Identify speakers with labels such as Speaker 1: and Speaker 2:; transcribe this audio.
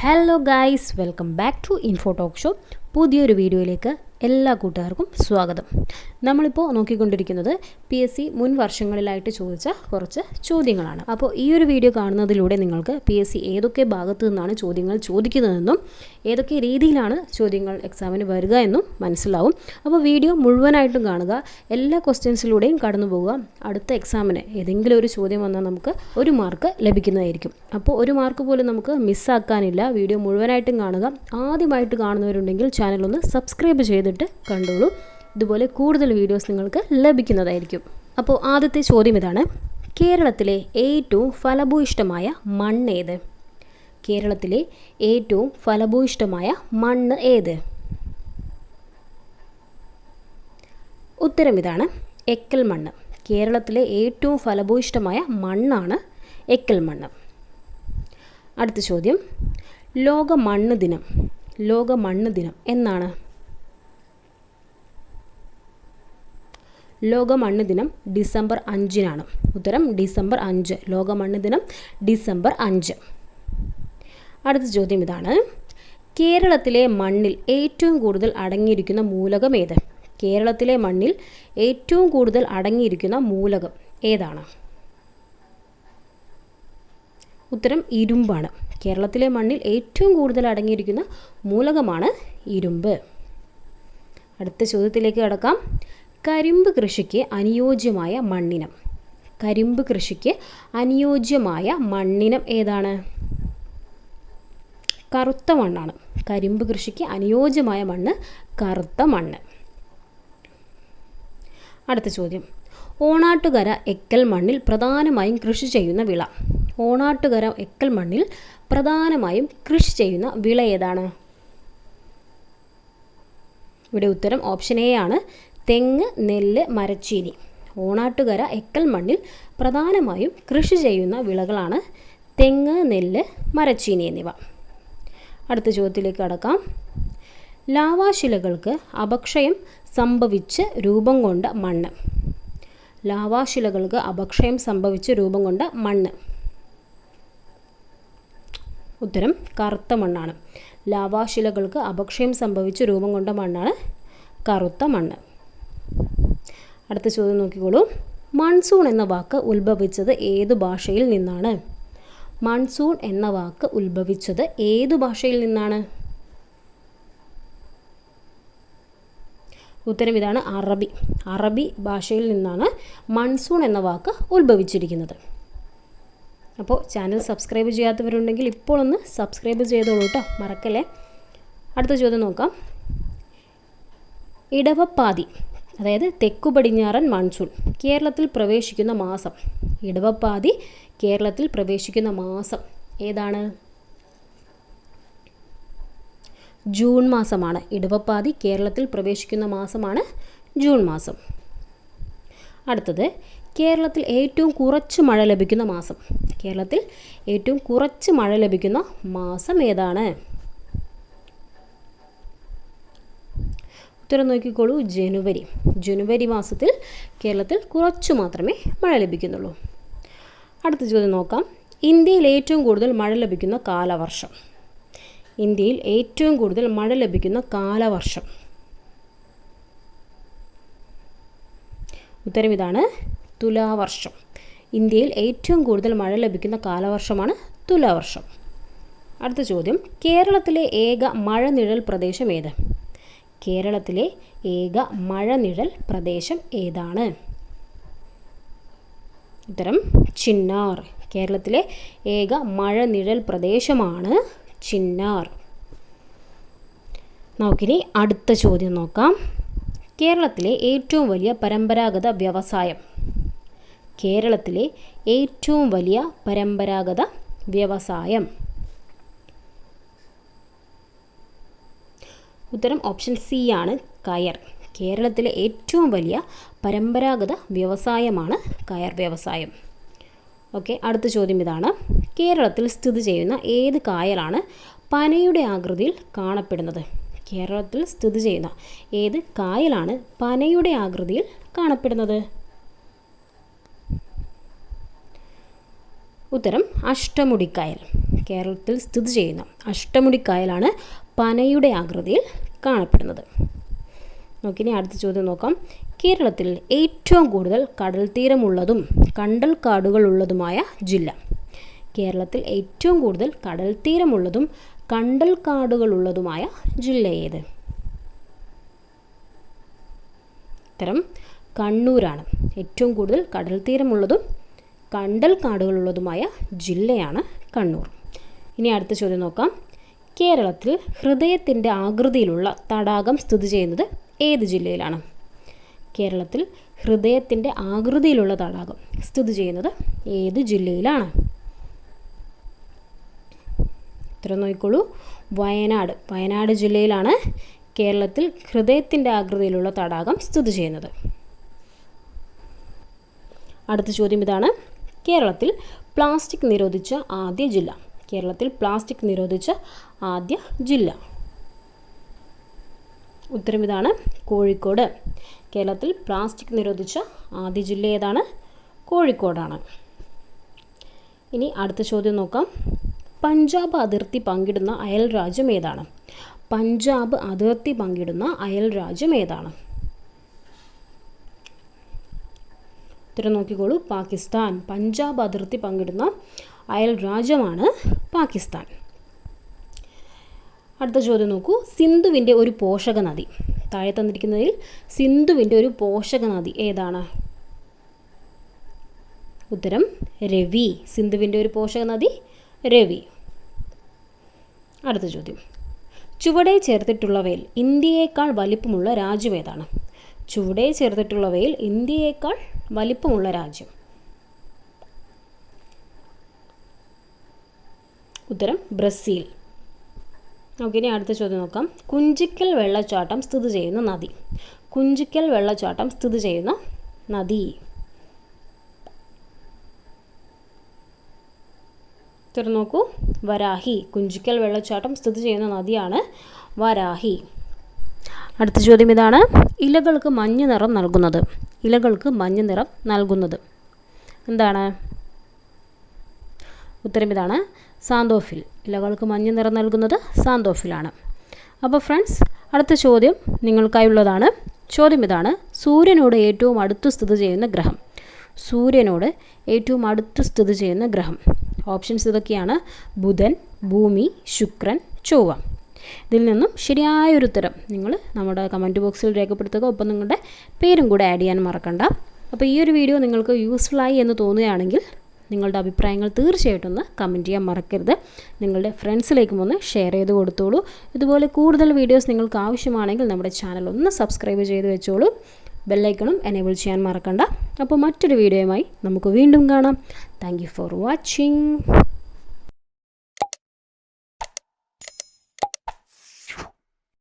Speaker 1: Hello guys, welcome back to info talk show. പുതിയൊരു വീഡിയോയിലേക്ക് എല്ലാ കൂട്ടുകാർക്കും സ്വാഗതം. നമ്മളിപ്പോൾ നോക്കിക്കൊണ്ടിരിക്കുന്നത് PSC മുൻ വർഷങ്ങളിലായിട്ട് ചോദിച്ച കുറച്ച് ചോദ്യങ്ങളാണ്. അപ്പോൾ ഈ ഒരു വീഡിയോ കാണുന്നതിലൂടെ നിങ്ങൾക്ക് PSC ഏതൊക്കെ ഭാഗത്തു നിന്നാണ് ചോദ്യങ്ങൾ ചോദിക്കുന്നതെന്നും ഏതൊക്കെ രീതിയിലാണ് ചോദ്യങ്ങൾ എക്സാമിന് വരിക എന്നും മനസ്സിലാവും. അപ്പോൾ വീഡിയോ മുഴുവനായിട്ടും കാണുക, എല്ലാ ക്വസ്റ്റ്യൻസിലൂടെയും കടന്നു പോകുക. അടുത്ത എക്സാമിന് ഏതെങ്കിലും ഒരു ചോദ്യം വന്നാൽ നമുക്ക് ഒരു മാർക്ക് ലഭിക്കുന്നതായിരിക്കും. അപ്പോൾ ഒരു മാർക്ക് പോലും നമുക്ക് മിസ്സാക്കാനില്ല. വീഡിയോ മുഴുവനായിട്ടും കാണുക. ആദ്യമായിട്ട് കാണുന്നവരുണ്ടെങ്കിൽ ചാനലൊന്ന് സബ്സ്ക്രൈബ് ചെയ്തിട്ട് കണ്ടോളൂ. ഇതുപോലെ കൂടുതൽ വീഡിയോസ് നിങ്ങൾക്ക് ലഭിക്കുന്നതായിരിക്കും. അപ്പോൾ ആദ്യത്തെ ചോദ്യം ഇതാണ്: കേരളത്തിലെ ഏറ്റവും ഫലഭൂയിഷ്ഠമായ മണ്ണ് ഏത്? കേരളത്തിലെ ഏറ്റവും ഫലഭൂയിഷ്ഠമായ മണ്ണ് ഏത്? ഉത്തരം ഇതാണ്, എക്കൽ മണ്ണ്. കേരളത്തിലെ ഏറ്റവും ഫലഭൂയിഷ്ഠമായ മണ്ണാണ് എക്കൽ മണ്ണ്. അടുത്ത ചോദ്യം: ലോക മണ്ണ് ദിനം എന്നാണ്? ലോക മണ്ണ് ദിനം ഡിസംബർ 5-നാണ്. ഉത്തരം ഡിസംബർ 5. ലോക മണ്ണ് ദിനം ഡിസംബർ 5. അടുത്ത ചോദ്യം ഇതാണ്: കേരളത്തിലെ മണ്ണിൽ ഏറ്റവും കൂടുതൽ അടങ്ങിയിരിക്കുന്ന മൂലകം ഏത്? കേരളത്തിലെ മണ്ണിൽ ഏറ്റവും കൂടുതൽ അടങ്ങിയിരിക്കുന്ന മൂലകം ഏതാണ്? ഉത്തരം ഇരുമ്പാണ്. കേരളത്തിലെ മണ്ണിൽ ഏറ്റവും കൂടുതൽ അടങ്ങിയിരിക്കുന്ന മൂലകമാണ് ഇരുമ്പ്. അടുത്ത ചോദ്യത്തിലേക്ക് കടക്കാം. കരിമ്പ് കൃഷിക്ക് അനുയോജ്യമായ മണ്ണിനം. കരിമ്പ് കൃഷിക്ക് അനുയോജ്യമായ മണ്ണിനം ഏതാണ്? കറുത്ത മണ്ണാണ്. കരിമ്പ് കൃഷിക്ക് അനുയോജ്യമായ മണ്ണ് കറുത്ത മണ്ണ്. അടുത്ത ചോദ്യം: ഓണാട്ടുകര എക്കൽ മണ്ണിൽ പ്രധാനമായും കൃഷി ചെയ്യുന്ന വിള. ഓണാട്ടുകര എക്കൽ മണ്ണിൽ പ്രധാനമായും കൃഷി ചെയ്യുന്ന വിള ഏതാണ്? ഇവിടെ ഉത്തരം ഓപ്ഷൻ എ ആണ്, തെങ്ങ്, നെല്ല്, മരച്ചീനി. ഓണാട്ടുകര എക്കൽ മണ്ണിൽ പ്രധാനമായും കൃഷി ചെയ്യുന്ന വിളകളാണ് തെങ്ങ്, നെല്ല്, മരച്ചീനി എന്നിവ. അടുത്ത ചോദ്യത്തിലേക്ക് കടക്കാം. ലാവാശിലകൾക്ക് അപക്ഷയം സംഭവിച്ച് രൂപം കൊണ്ട മണ്ണ്. ലാവാശിലകൾക്ക് അപക്ഷയം സംഭവിച്ച് രൂപം കൊണ്ട മണ്ണ്. ഉത്തരം കറുത്ത മണ്ണാണ്. ലാവാശിലകൾക്ക് അപക്ഷയം സംഭവിച്ച് രൂപം കൊണ്ട മണ്ണാണ് കറുത്ത മണ്ണ്. അടുത്ത ചോദ്യം നോക്കിക്കോളൂ. മൺസൂൺ എന്ന വാക്ക് ഉത്ഭവിച്ചത് ഏതു ഭാഷയിൽ നിന്നാണ്? മൺസൂൺ എന്ന വാക്ക് ഉത്ഭവിച്ചത് ഏതു ഭാഷയിൽ നിന്നാണ്? ഉത്തരം ഇതാണ്, അറബി. അറബി ഭാഷയിൽ നിന്നാണ് മൺസൂൺ എന്ന വാക്ക് ഉത്ഭവിച്ചിരിക്കുന്നത്. അപ്പോൾ ചാനൽ സബ്സ്ക്രൈബ് ചെയ്യാത്തവരുണ്ടെങ്കിൽ ഇപ്പോൾ ഒന്ന് സബ്സ്ക്രൈബ് ചെയ്തോളൂ കേട്ടോ, മറക്കല്ലേ. അടുത്ത ചോദ്യം നോക്കാം. ഇടവപ്പാതി, അതായത് തെക്കു പടിഞ്ഞാറൻ മൺസൂൺ കേരളത്തിൽ പ്രവേശിക്കുന്ന മാസം. ഇടവപ്പാതി കേരളത്തിൽ പ്രവേശിക്കുന്ന മാസം ഏതാണ്? ജൂൺ മാസമാണ്. ഇടവപ്പാതി കേരളത്തിൽ പ്രവേശിക്കുന്ന മാസമാണ് ജൂൺ മാസം. അടുത്തത്: കേരളത്തിൽ ഏറ്റവും കുറച്ച് മഴ ലഭിക്കുന്ന മാസം. കേരളത്തിൽ ഏറ്റവും കുറച്ച് മഴ ലഭിക്കുന്ന മാസം ഏതാണ്? ഉത്തരം നോക്കിക്കോളൂ, ജനുവരി. ജനുവരി മാസത്തിൽ കേരളത്തിൽ കുറച്ചു മാത്രമേ മഴ ലഭിക്കുന്നുള്ളൂ. അടുത്ത ചോദ്യം നോക്കാം. ഇന്ത്യയിൽ ഏറ്റവും കൂടുതൽ മഴ ലഭിക്കുന്ന കാലവർഷം. ഇന്ത്യയിൽ ഏറ്റവും കൂടുതൽ മഴ ലഭിക്കുന്ന കാലവർഷം. ഉത്തരം ഇതാണ്, തുലാവർഷം. ഇന്ത്യയിൽ ഏറ്റവും കൂടുതൽ മഴ ലഭിക്കുന്ന കാലവർഷമാണ് തുലാവർഷം. അടുത്ത ചോദ്യം: കേരളത്തിലെ ഏക മഴനിഴൽ പ്രദേശം ഏത്? കേരളത്തിലെ ഏക മഴനിഴൽ പ്രദേശം ഏതാണ്? ഉത്തരം ചിന്നാർ. കേരളത്തിലെ ഏക മഴനിഴൽ പ്രദേശമാണ് ചിന്നാർ. നമുക്കിനി അടുത്ത ചോദ്യം നോക്കാം. കേരളത്തിലെ ഏറ്റവും വലിയ പരമ്പരാഗത വ്യവസായം. കേരളത്തിലെ ഏറ്റവും വലിയ പരമ്പരാഗത വ്യവസായം. ഉത്തരം ഓപ്ഷൻ സി ആണ്, കയർ. കേരളത്തിലെ ഏറ്റവും വലിയ പരമ്പരാഗത വ്യവസായമാണ് കയർ വ്യവസായം. ഓക്കെ, അടുത്ത ചോദ്യം ഇതാണ്: കേരളത്തിൽ സ്ഥിതി ചെയ്യുന്ന ഏത് കായലാണ് പനയുടെ ആകൃതിയിൽ കാണപ്പെടുന്നത്? കേരളത്തിൽ സ്ഥിതി ചെയ്യുന്ന ഏത് കായലാണ് പനയുടെ ആകൃതിയിൽ കാണപ്പെടുന്നത്? ഉത്തരം അഷ്ടമുടിക്കായൽ. കേരളത്തിൽ സ്ഥിതി ചെയ്യുന്ന അഷ്ടമുടിക്കായലാണ് പനയുടെ ആകൃതിയിൽ കാണപ്പെടുന്നത്. ഇനി അടുത്ത ചോദ്യം നോക്കാം. കേരളത്തിൽ ഏറ്റവും കൂടുതൽ കടൽ തീരമുള്ളതും കണ്ടൽ കാടുകളുള്ളതുമായ ജില്ല. കേരളത്തിൽ ഏറ്റവും കൂടുതൽ കടൽ തീരമുള്ളതും കണ്ടൽ കാടുകളുള്ളതുമായ ജില്ല ഏത്? ഉത്തരം കണ്ണൂരാണ്. ഏറ്റവും കൂടുതൽ കടൽ തീരമുള്ളതും കണ്ടൽ കാടുകളുള്ളതുമായ ജില്ലയാണ് കണ്ണൂർ. ഇനി അടുത്ത ചോദ്യം നോക്കാം. കേരളത്തിൽ ഹൃദയത്തിൻ്റെ ആകൃതിയിലുള്ള തടാകം സ്ഥിതി ചെയ്യുന്നത് ഏത് ജില്ലയിലാണ്? കേരളത്തിൽ ഹൃദയത്തിൻ്റെ ആകൃതിയിലുള്ള തടാകം സ്ഥിതി ചെയ്യുന്നത് ഏത് ജില്ലയിലാണ്? ഉത്തരം നോക്കിക്കോളൂ. വയനാട് ജില്ലയിലാണ് കേരളത്തിൽ ഹൃദയത്തിൻ്റെ ആകൃതിയിലുള്ള തടാകം സ്ഥിതി ചെയ്യുന്നത്. അടുത്ത ചോദ്യം ഇതാണ്. കേരളത്തിൽ പ്ലാസ്റ്റിക് നിരോധിച്ച ആദ്യ ജില്ല. കേരളത്തിൽ പ്ലാസ്റ്റിക് നിരോധിച്ച ആദ്യ ജില്ല. ഉത്തരം ഇതാണ്, കോഴിക്കോട്. കേരളത്തിൽ പ്ലാസ്റ്റിക് നിരോധിച്ച ആദ്യ ജില്ല ഏതാണ്? കോഴിക്കോടാണ്. ഇനി അടുത്ത ചോദ്യം നോക്കാം. പഞ്ചാബ് അതിർത്തി പങ്കിടുന്ന അയൽ രാജ്യം ഏതാണ്? പഞ്ചാബ് അതിർത്തി പങ്കിടുന്ന അയൽ രാജ്യം ഏതാണ്? ഉത്തരം നോക്കിക്കോളൂ. പാകിസ്ഥാൻ. പഞ്ചാബ് അതിർത്തി പങ്കിടുന്ന അയൽ രാജ്യമാണ് പാകിസ്ഥാൻ. അടുത്ത ചോദ്യം നോക്കൂ. സിന്ധുവിൻ്റെ ഒരു പോഷക നദി. താഴെ തന്നിരിക്കുന്നതിൽ സിന്ധുവിൻ്റെ ഒരു പോഷക നദി ഏതാണ്? ഉത്തരം രവി. സിന്ധുവിൻ്റെ ഒരു പോഷക നദി രവി. അടുത്ത ചോദ്യം. ചുവടെ ചേർത്തിട്ടുള്ളവയിൽ ഇന്ത്യയേക്കാൾ വലിപ്പമുള്ള രാജ്യം ഏതാണ്? ചുവടെ ചേർത്തിട്ടുള്ളവയിൽ ഇന്ത്യയേക്കാൾ വലിപ്പമുള്ള രാജ്യം. ഉത്തരം ബ്രസീൽ. നമുക്കിനി അടുത്ത ചോദ്യം നോക്കാം. കുഞ്ചിക്കൽ വെള്ളച്ചാട്ടം സ്ഥിതി ചെയ്യുന്ന നദി. കുഞ്ചിക്കൽ വെള്ളച്ചാട്ടം സ്ഥിതി ചെയ്യുന്ന നദി. ഉത്തരം നോക്കൂ. വരാഹി. കുഞ്ചിക്കൽ വെള്ളച്ചാട്ടം സ്ഥിതി ചെയ്യുന്ന നദിയാണ് വരാഹി. അടുത്ത ചോദ്യം ഇതാണ്. ഇലകൾക്ക് മഞ്ഞ നിറം നൽകുന്നത്. ഇലകൾക്ക് മഞ്ഞ നിറം നൽകുന്നത് എന്താണ്? ഉത്തരം ഇതാണ്, സാന്തോഫിൽ. ഇലകൾക്ക് മഞ്ഞ നിറം നൽകുന്നത് സാന്തോഫിലാണ്. അപ്പോൾ ഫ്രണ്ട്സ്, അടുത്ത ചോദ്യം നിങ്ങൾക്കായുള്ളതാണ്. ചോദ്യം ഇതാണ്. സൂര്യനോട് ഏറ്റവും അടുത്ത് സ്ഥിതി ചെയ്യുന്ന ഗ്രഹം. സൂര്യനോട് ഏറ്റവും അടുത്ത് സ്ഥിതി ചെയ്യുന്ന ഗ്രഹം. ഓപ്ഷൻസ് ഇതൊക്കെയാണ്: ബുധൻ, ഭൂമി, ശുക്രൻ, ചൊവ്വ. ഇതിൽ നിന്നും ശരിയായൊരു ഉത്തരം നിങ്ങൾ നമ്മുടെ കമൻറ്റ് ബോക്സിൽ രേഖപ്പെടുത്തുക. ഒപ്പം നിങ്ങളുടെ പേരും കൂടെ ആഡ് ചെയ്യാൻ മറക്കണ്ട. അപ്പോൾ ഈ ഒരു വീഡിയോ നിങ്ങൾക്ക് യൂസ്ഫുള്ളായി എന്ന് തോന്നുകയാണെങ്കിൽ നിങ്ങളുടെ അഭിപ്രായങ്ങൾ തീർച്ചയായിട്ടും ഒന്ന് കമൻറ്റ് ചെയ്യാൻ മറക്കരുത്. നിങ്ങളുടെ ഫ്രണ്ട്സിലേക്കും ഒന്ന് ഷെയർ ചെയ്ത് കൊടുത്തോളൂ. ഇതുപോലെ കൂടുതൽ വീഡിയോസ് നിങ്ങൾക്ക് ആവശ്യമാണെങ്കിൽ നമ്മുടെ ചാനൽ ഒന്ന് സബ്സ്ക്രൈബ് ചെയ്ത് വെച്ചോളൂ. ബെല്ലൈക്കണും എനേബിൾ ചെയ്യാൻ മറക്കണ്ട. അപ്പോൾ മറ്റൊരു വീഡിയോയുമായി നമുക്ക് വീണ്ടും കാണാം. Thank you for watching.